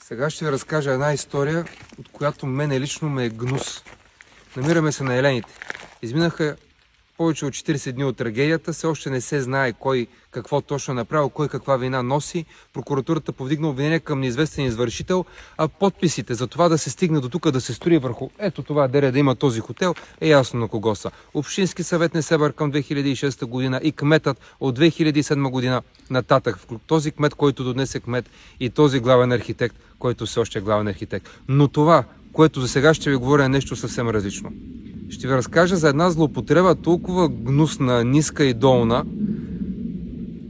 Сега ще ви разкажа една история, от която мене лично ме е гнус. Намираме се на Елените. Изминаха повече от 40 дни от трагедията, все още не се знае кой какво точно е направил, кой каква вина носи. Прокуратурата повдигна обвинение към неизвестен извършител, а подписите за това да се стигне до тук, да се строи върху ето това дере, да има този хотел, е ясно на кого са. Общински съвет Несебър към 2006 година и кметът от 2007 година нататък. Този кмет, който до днес е кмет, и този главен архитект, който все още е главен архитект. Но това, което за сега ще ви говоря, е нещо съвсем различно. Ще ви разкажа за една злоупотреба толкова гнусна, ниска и долна,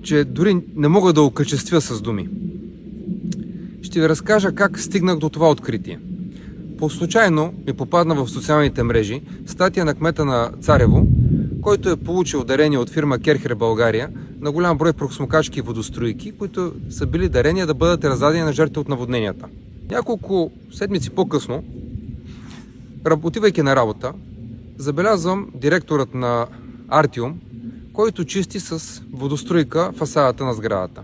че дори не мога да окачествя с думи. Ще ви разкажа как стигнах до това откритие. По случайно ми попадна в социалните мрежи статия на кмета на Царево, който е получил дарение от фирма Керхер България на голям брой прахосмукачки и водостроики, които са били дарения да бъдат раздадени на жертви от наводненията. Няколко седмици по-късно, отивайки на работа, забелязвам директорът на Артиум, който чисти с водоструйка фасадата на сградата.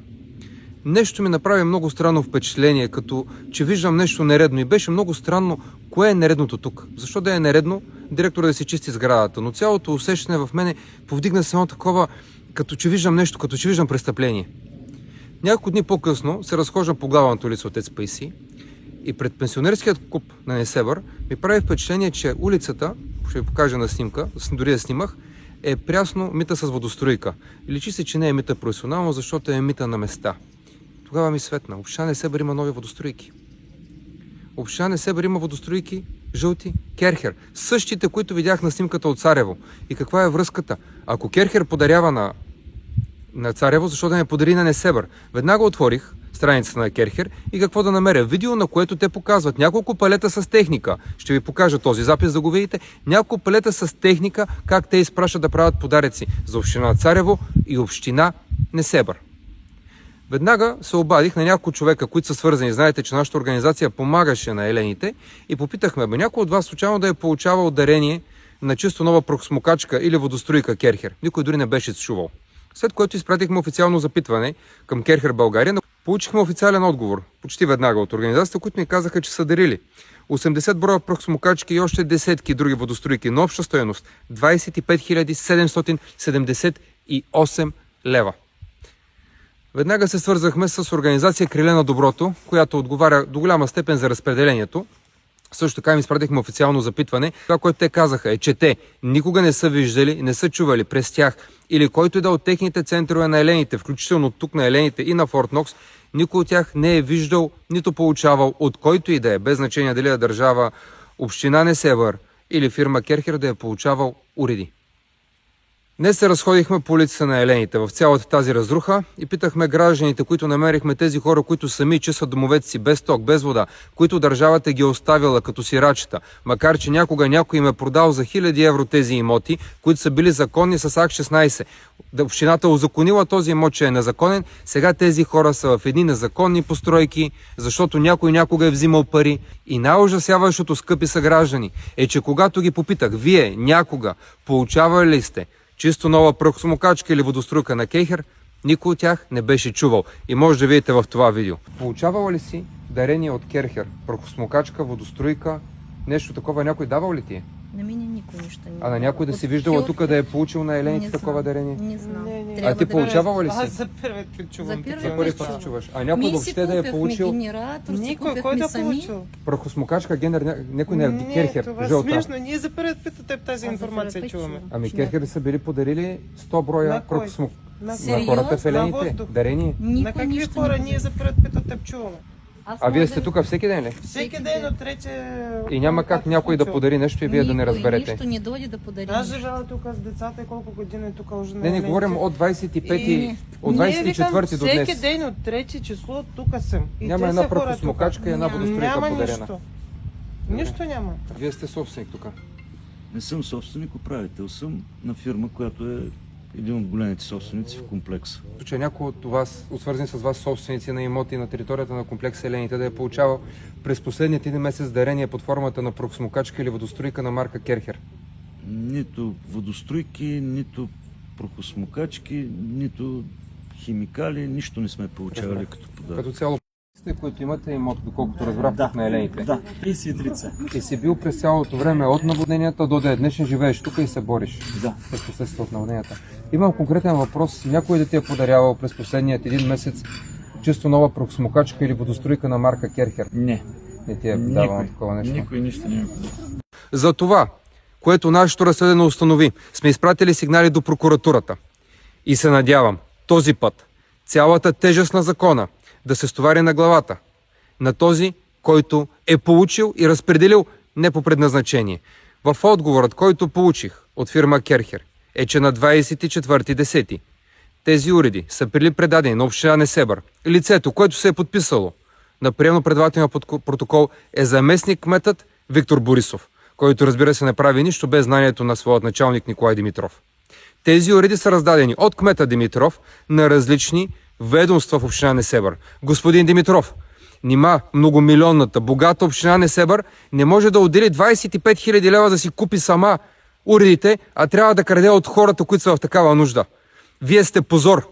Нещо ми направи много странно впечатление, като че виждам нещо нередно, и беше много странно кое е нередното тук. Защо да е нередно директора да си чисти сградата? Но цялото усещане в мене повдигна се едно такова, като че виждам нещо, като че виждам престъпление. Няколко дни по-късно се разхождам по главната улица Отец Паисий и пред пенсионерският клуб на Несебър ми прави впечатление, че улицата, ще ви покажа на снимка, дори я снимах, е прясно мита с водостройка. Личи се, че не е мита професионално, защото е мита на места. Тогава ми светна. Община Несебър има нови водостройки. Община Несебър има водостройки жълти Керхер. Същите, които видях на снимката от Царево. И каква е връзката? Ако Керхер подарява на Царево, защо да не подари на Несебър? Веднага отворих страницата на Керхер и какво да намеря? Видео, на което те показват няколко палета с техника. Ще ви покажа този запис да го видите. Няколко палета с техника, как те изпращат да правят подаръци за община Царево и община Несебър. Веднага се обадих на няколко човека, които са свързани. Знаете, че нашата организация помагаше на Елените, и попитахме, някой от вас случайно да е получавал дарение на чисто нова прахосмукачка или водостройка Керхер. Никой дори не беше чувал. След което изпратихме официално запитване към Керхер България. Получихме официален отговор почти веднага от организацията, които ни казаха, че са дарили 80 броя прахосмукачки и още десетки други водостройки на обща стойност 25 778 лева. Веднага се свързахме с организация Криле на доброто, която отговаря до голяма степен за разпределението. Също така им изпратихме официално запитване. Това, което те казаха, е, че те никога не са виждали, не са чували през тях или който и да от техните центрове на Елените, включително тук на Елените и на Форт Нокс, никой от тях не е виждал, нито получавал от който и да е, без значение дали е държава, община Несебър или фирма Керхер, да е получавал уреди. Днес се разходихме по улицата на Елените в цялата тази разруха и питахме гражданите, които намерихме, тези хора, които сами чистват домовете си без ток, без вода, които държавата ги е оставила като сирачета, макар че някога някой им е продал за 1000 евро тези имоти, които са били законни с акт 16. Общината узаконила този имот, че е незаконен. Сега тези хора са в едни незаконни постройки, защото някой някога е взимал пари. И най-ужасяващото, скъпи съграждани, е, че когато ги попитах, вие някога получавали ли сте чисто нова прахосмукачка или водостройка на Керхер, никой от тях не беше чувал. И може да видите в това видео. Получавала ли си дарение от Керхер? Прахосмукачка, водостройка, нещо такова някой давал ли ти е? На мене никой нищо не. А на някой да си виждала тук да е получил на Елените такова дарение? Не знам. А ти получавала ли си? Аз за първи път чувам. За първи път чуваш. А някой въобще да е получил генератор, Никой, кой да е получил? прахосмукачка, някой не е Керхер, това е жълта. смешно. Ние за първи път от теб тази информация чуваме. Ами Керхер са били подарили 100 броя прахосмукачки на хората в На Елените. въздух. Дарение. На какви хора ние за първи път от теб чуваме? А вие сте тук всеки ден ли? Всеки ден от третия... И няма как някой да подари нещо и вие да не разберете. Нищо не дойде да подари. Аз живея тук с децата и колко години тук уже Не говорим от 25-ти, от 24-ти до днес. Всеки ден от 3 число тук съм. И Няма те една са хора прахосмукачка и една тук. водостройка Няма подарена. нищо. Нищо няма. Вие сте собственик тук. Не съм собственик, управител съм на фирма, която е един от големите собственици в комплекса. Че някой от вас, свързани с вас собственици на имоти на територията на комплекса Елените, да е получавал през последният един месец дарение под формата на прахосмукачка или водостройка на марка Керхер? Нито водостройки, нито прахосмукачки, нито химикали, нищо не сме получавали като подарък. Като цяло които имате имот, доколкото разбрах, Да, тук на елените. да, 33 И си бил през цялото време от наводненията до ден днешен, живееш тук и се бориш Да. с последствията от наводненията. Имам конкретен въпрос. Някой да ти е подарявал през последният един месец чисто нова проксмокачка или водостройка на марка Керхер? Не. Не ти е давано такова нещо. Никой нищо не е. За това, което нашето разследване установи, сме изпратили сигнали до прокуратурата. И се надявам, този път, цялата тежест на закона да се стовари на главата на този, който е получил и разпределил не по предназначение. В отговорът, който получих от фирма Керхер, е, че на 24.10. тези уреди са били предадени на община Несебър. Лицето, което се е подписало на приемно-предавателния протокол, е заместник кметът Виктор Борисов, който, разбира се, не прави нищо без знанието на своят началник Николай Димитров. Тези уреди са раздадени от кмета Димитров на различни ведомства в община Несебър. Господин Димитров, нима многомилионната, богата община Несебър не може да отдели 25 000 лева да си купи сама уредите, а трябва да краде от хората, които са в такава нужда. Вие сте позор.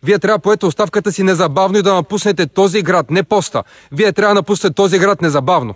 Вие трябва да поете оставката си незабавно и да напуснете този град, не поста. Вие трябва да напуснете този град незабавно.